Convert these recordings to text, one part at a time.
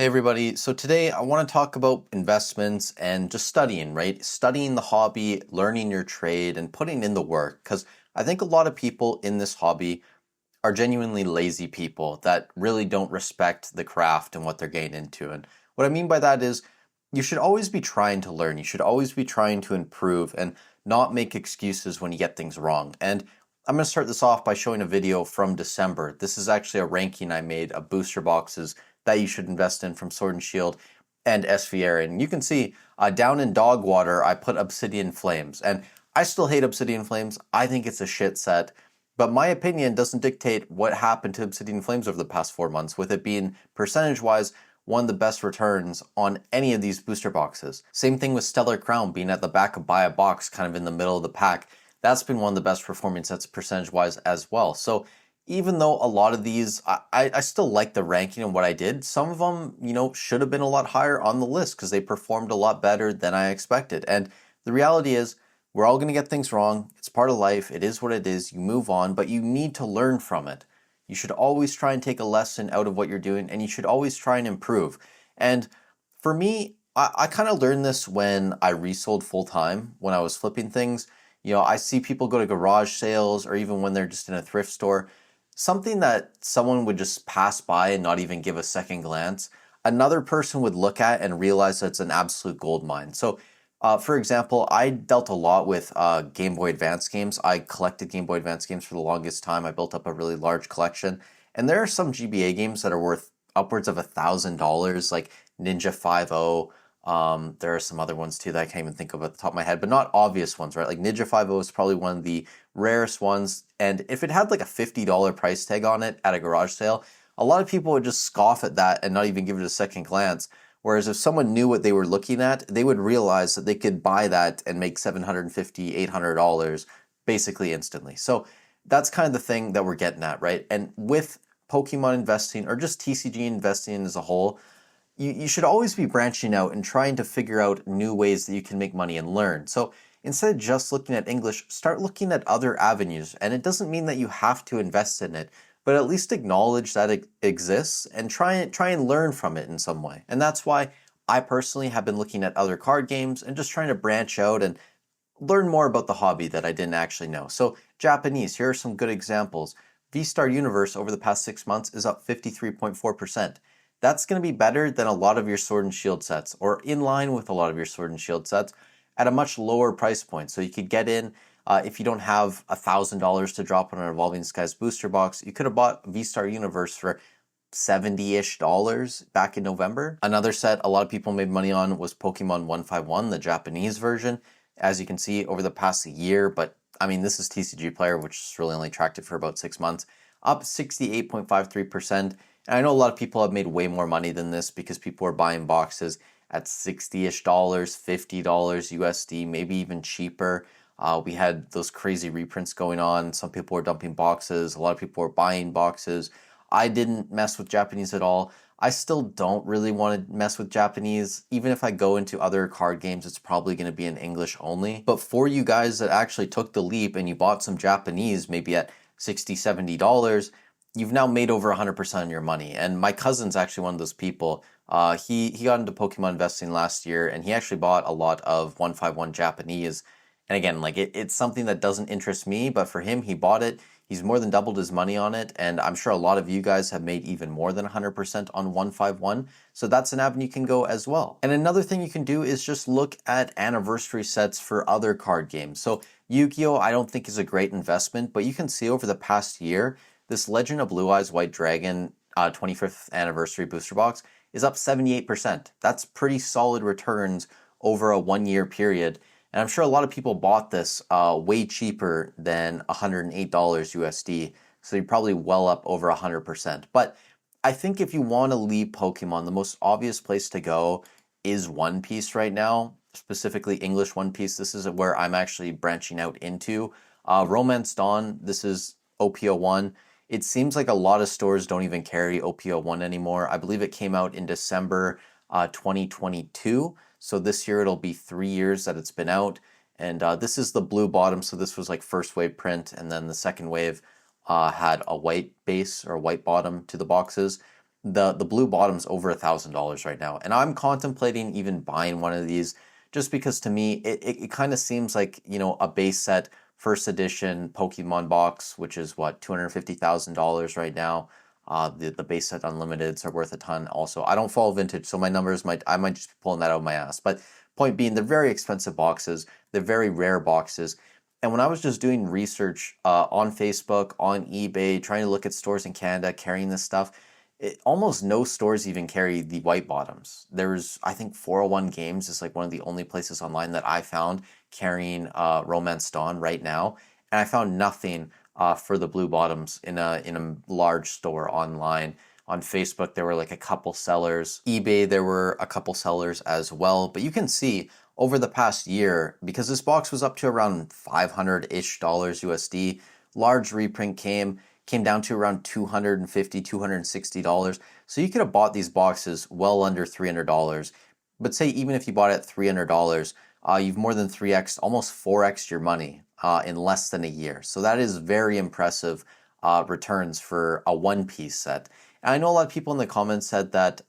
Hey everybody, so today I want to talk about investments and just studying, right? Studying the hobby, learning your trade, and putting in the work. Because I think a lot of people in this hobby are genuinely lazy people that really don't respect the craft and what they're getting into. And what I mean by that is you should always be trying to learn, you should always be trying to improve and not make excuses when you get things wrong. And I'm going to start this off by showing a video from December. This is actually a ranking I made of booster boxes that you should invest in from Sword and Shield and SVR. And you can see down in Dog Water, I put Obsidian Flames. And I still hate Obsidian Flames. I think it's a shit set. But my opinion doesn't dictate what happened to Obsidian Flames over the past 4 months, with it being percentage-wise one of the best returns on any of these booster boxes. Same thing with Stellar Crown being at the back of Buy a Box, kind of in the middle of the pack. That's been one of the best performing sets percentage-wise as well. So even though a lot of these, I still like the ranking and what I did, some of them, should have been a lot higher on the list because they performed a lot better than I expected. And the reality is, we're all going to get things wrong. It's part of life. It is what it is. You move on, but you need to learn from it. You should always try and take a lesson out of what you're doing, and you should always try and improve. And for me, I kind of learned this when I resold full time, when I was flipping things. I see people go to garage sales or even when they're just in a thrift store, something that someone would just pass by and not even give a second glance, another person would look at and realize that it's an absolute gold mine. So for example, I dealt a lot with Game Boy Advance games. I collected Game Boy Advance games for the longest time. I built up a really large collection. And there are some GBA games that are worth upwards of $1,000, like Ninja 5.0. There are some other ones too that I can't even think of at the top of my head, but not obvious ones, right? Like Ninja 5.0 is probably one of the rarest ones. And if it had like a $50 price tag on it at a garage sale, a lot of people would just scoff at that and not even give it a second glance. Whereas if someone knew what they were looking at, they would realize that they could buy that and make $750, $800 basically instantly. So that's kind of the thing that we're getting at, right? And with Pokemon investing or just TCG investing as a whole, you should always be branching out and trying to figure out new ways that you can make money and learn. So instead of just looking at English, start looking at other avenues. And it doesn't mean that you have to invest in it, but at least acknowledge that it exists and try and learn from it in some way. And that's why I personally have been looking at other card games and just trying to branch out and learn more about the hobby that I didn't actually know. So Japanese, here are some good examples. V-Star Universe over the past 6 months is up 53.4%. That's going to be better than a lot of your Sword and Shield sets, or in line with a lot of your Sword and Shield sets, at a much lower price point. So you could get in, if you don't have $1,000 to drop on an Evolving Skies booster box, you could have bought V-Star Universe for $70-ish back in November. Another set a lot of people made money on was Pokemon 151, the Japanese version. As you can see, over the past year, but I mean, this is TCG Player, which is really only tracked it for about 6 months, up 68.53%. And I know a lot of people have made way more money than this because people are buying boxes at $60-ish, $50 USD, maybe even cheaper. We had those crazy reprints going on. Some people were dumping boxes. A lot of people were buying boxes. I didn't mess with Japanese at all. I still don't really want to mess with Japanese. Even if I go into other card games, it's probably going to be in English only. But for you guys that actually took the leap and you bought some Japanese, maybe at $60, $70, you've now made over 100% of your money. And my cousin's actually one of those people. He got into Pokemon investing last year, and he actually bought a lot of 151 Japanese. And again, like it's something that doesn't interest me, but for him, he bought it. He's more than doubled his money on it, and I'm sure a lot of you guys have made even more than 100% on 151, so that's an avenue you can go as well. And another thing you can do is just look at anniversary sets for other card games. So Yu-Gi-Oh! I don't think is a great investment, but you can see over the past year, this Legend of Blue Eyes White Dragon 25th anniversary booster box is up 78%. That's pretty solid returns over a 1 year period. And I'm sure a lot of people bought this way cheaper than $108 USD. So you're probably well up over 100%. But I think if you want to leave Pokemon, the most obvious place to go is One Piece right now, specifically English One Piece. This is where I'm actually branching out into. Romance Dawn, this is OP01. It seems like a lot of stores don't even carry OP01 anymore. I believe it came out in December 2022. So this year it'll be 3 years that it's been out. And this is the blue bottom. So this was like first wave print. And then the second wave had a white base or white bottom to the boxes. the blue bottom's over $1,000 right now, and I'm contemplating even buying one of these just because to me it kind of seems like a base set first edition Pokemon box, which is what $250,000 right now. The base set unlimiteds are worth a ton. Also, I don't follow vintage, so my numbers I might just be pulling that out of my ass. But point being, they're very expensive boxes. They're very rare boxes. And when I was just doing research on Facebook, on eBay, trying to look at stores in Canada carrying this stuff, almost no stores even carry the white bottoms. There's, I think, 401 Games is like one of the only places online that I found carrying Romance Dawn right now, and I found nothing for the blue bottoms in a large store online. On Facebook, there were like a couple sellers. eBay, there were a couple sellers as well. But you can see over the past year, because this box was up to around 500-ish dollars USD, large reprint came down to around $250, $260. So you could have bought these boxes well under $300. But say even if you bought it at $300, you've more than 3x, almost 4x your money in less than a year. So that is very impressive returns for a One Piece set. And I know a lot of people in the comments said that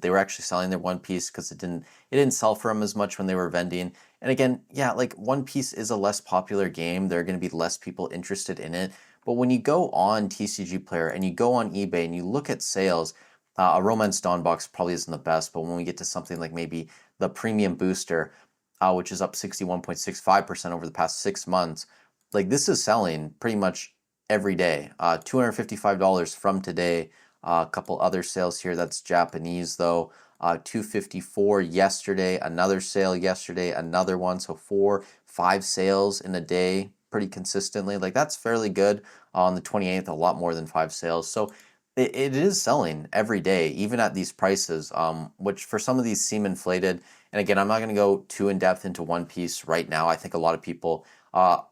they were actually selling their One Piece because it didn't sell for them as much when they were vending. And again, yeah, like One Piece is a less popular game. There are going to be less people interested in it. But when you go on TCG Player and you go on eBay and you look at sales, a Romance Dawn box probably isn't the best, but when we get to something like maybe the Premium Booster, which is up 61.65% over the past 6 months, like this is selling pretty much every day. $255 from today. A couple other sales here. That's Japanese though. 254 yesterday. Another sale yesterday. Another one. So 4, 5 sales in a day pretty consistently. Like that's fairly good. On the 28th, a lot more than 5 sales. So it is selling every day, even at these prices, which for some of these seem inflated. And again, I'm not going to go too in depth into One Piece right now. I think a lot of people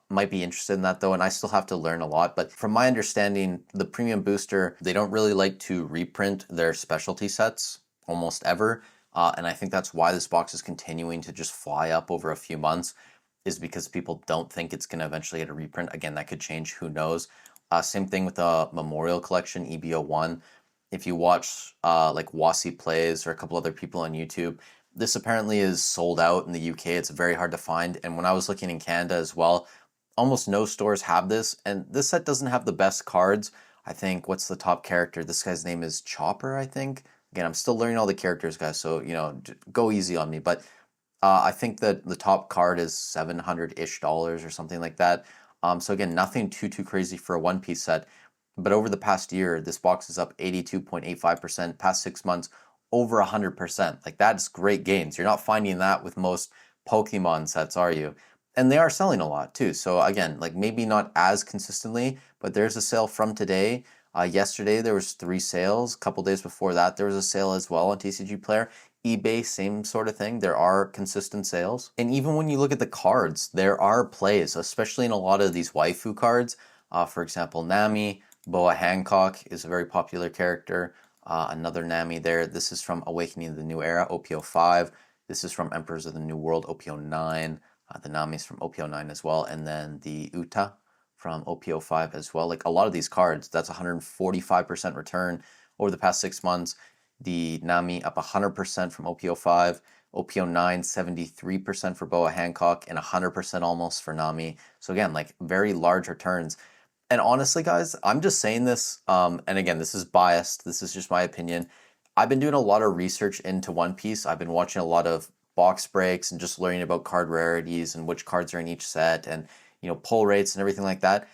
might be interested in that though, and I still have to learn a lot. But from my understanding, the Premium Booster, they don't really like to reprint their specialty sets almost ever. And I think that's why this box is continuing to just fly up over a few months, is because people don't think it's going to eventually get a reprint. Again, that could change, who knows. Same thing with the Memorial Collection, EBO1. If you watch like Wasi Plays or a couple other people on YouTube, this apparently is sold out in the UK. It's very hard to find. And when I was looking in Canada as well, almost no stores have this. And this set doesn't have the best cards. I think, what's the top character? This guy's name is Chopper, I think. Again, I'm still learning all the characters, guys, so, go easy on me. But I think that the top card is $700-ish or something like that. So again, nothing too crazy for a One Piece set. But over the past year, this box is up 82.85%. Past 6 months, over 100%. Like that's great gains. You're not finding that with most Pokemon sets, are you? And they are selling a lot too. So again, like maybe not as consistently, but there's a sale from today. Yesterday there was 3 sales. A couple days before that there was a sale as well on TCG Player. eBay, same sort of thing. There are consistent sales. And even when you look at the cards, there are plays, especially in a lot of these waifu cards. For example, Nami, Boa Hancock is a very popular character. Another Nami there. This is from Awakening of the New Era, OPO5. This is from Emperors of the New World, OPO9. The Nami's from OPO9 as well. And then the Uta from OPO5 as well. Like a lot of these cards, that's 145% return over the past 6 months. The Nami up 100% from OPO5, OPO9 73% for Boa Hancock, and 100% almost for Nami. So again, like very large returns. And honestly, guys, I'm just saying this, and again, this is biased. This is just my opinion. I've been doing a lot of research into One Piece. I've been watching a lot of box breaks and just learning about card rarities and which cards are in each set and, pull rates and everything like that.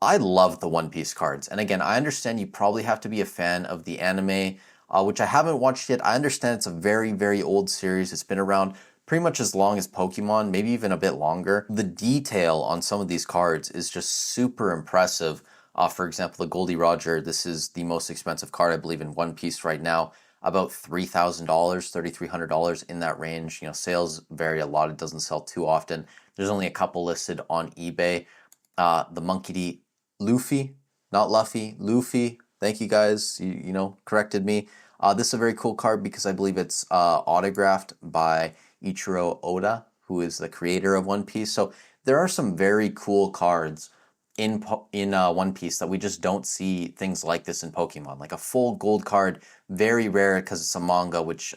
I love the One Piece cards. And again, I understand you probably have to be a fan of the anime, which I haven't watched yet. I understand it's a very old series. It's been around pretty much as long as Pokemon, maybe even a bit longer. The detail on some of these cards is just super impressive. For example, the Goldie Roger, this is the most expensive card, I believe, in One Piece right now. About $3,000, $3,300 in that range. Sales vary a lot. It doesn't sell too often. There's only a couple listed on eBay. The Monkey D. Luffy, not Luffy, Luffy. Thank you guys, you corrected me. This is a very cool card because I believe it's autographed by Ichiro Oda, who is the creator of One Piece. So there are some very cool cards in One Piece that we just don't see things like this in Pokemon. Like a full gold card, very rare because it's a manga, which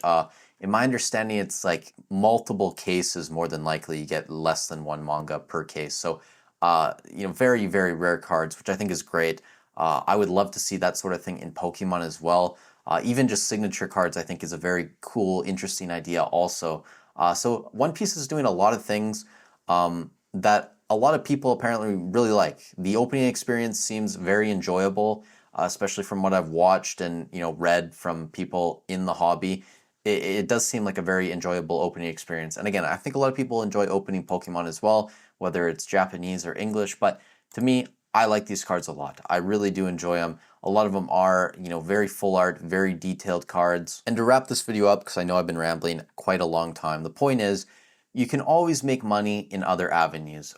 in my understanding, it's like multiple cases more than likely you get less than one manga per case. So, very, very rare cards, which I think is great. I would love to see that sort of thing in Pokemon as well. Even just signature cards, I think, is a very cool, interesting idea also. So One Piece is doing a lot of things that a lot of people apparently really like. The opening experience seems very enjoyable, especially from what I've watched and read from people in the hobby. It does seem like a very enjoyable opening experience. And again, I think a lot of people enjoy opening Pokemon as well, whether it's Japanese or English. But to me, I like these cards a lot. I really do enjoy them. A lot of them are, very full art, very detailed cards. And to wrap this video up, because I know I've been rambling quite a long time, the point is, you can always make money in other avenues.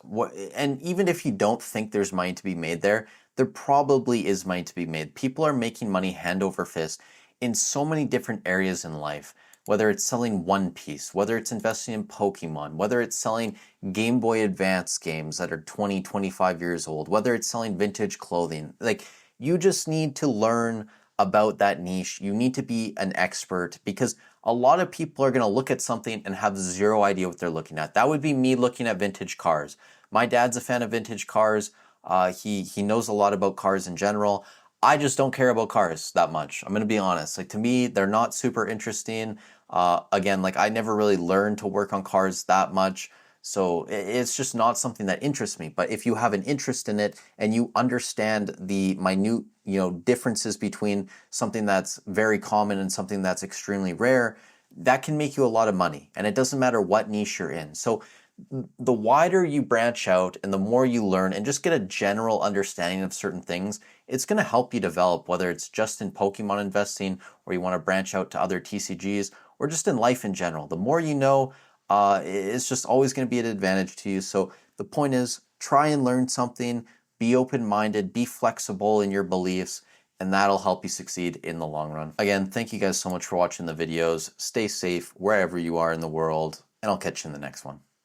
And even if you don't think there's money to be made there probably is money to be made. People are making money hand over fist in so many different areas in life, whether it's selling One Piece, whether it's investing in Pokemon, whether it's selling Game Boy Advance games that are 20, 25 years old, whether it's selling vintage clothing. Like, you just need to learn about that niche. You need to be an expert because a lot of people are going to look at something and have zero idea what they're looking at. That would be me looking at vintage cars. My dad's a fan of vintage cars. He knows a lot about cars in general. I just don't care about cars that much. I'm going to be honest. Like, to me, they're not super interesting. Again, like, I never really learned to work on cars that much. So it's just not something that interests me. But if you have an interest in it and you understand the minute, differences between something that's very common and something that's extremely rare, that can make you a lot of money. And it doesn't matter what niche you're in. So the wider you branch out and the more you learn and just get a general understanding of certain things, it's going to help you develop, whether it's just in Pokemon investing or you want to branch out to other TCGs or just in life in general. The more you know, it's just always going to be an advantage to you. So the point is, try and learn something, be open-minded, be flexible in your beliefs, and that'll help you succeed in the long run. Again, thank you guys so much for watching the videos. Stay safe wherever you are in the world, and I'll catch you in the next one.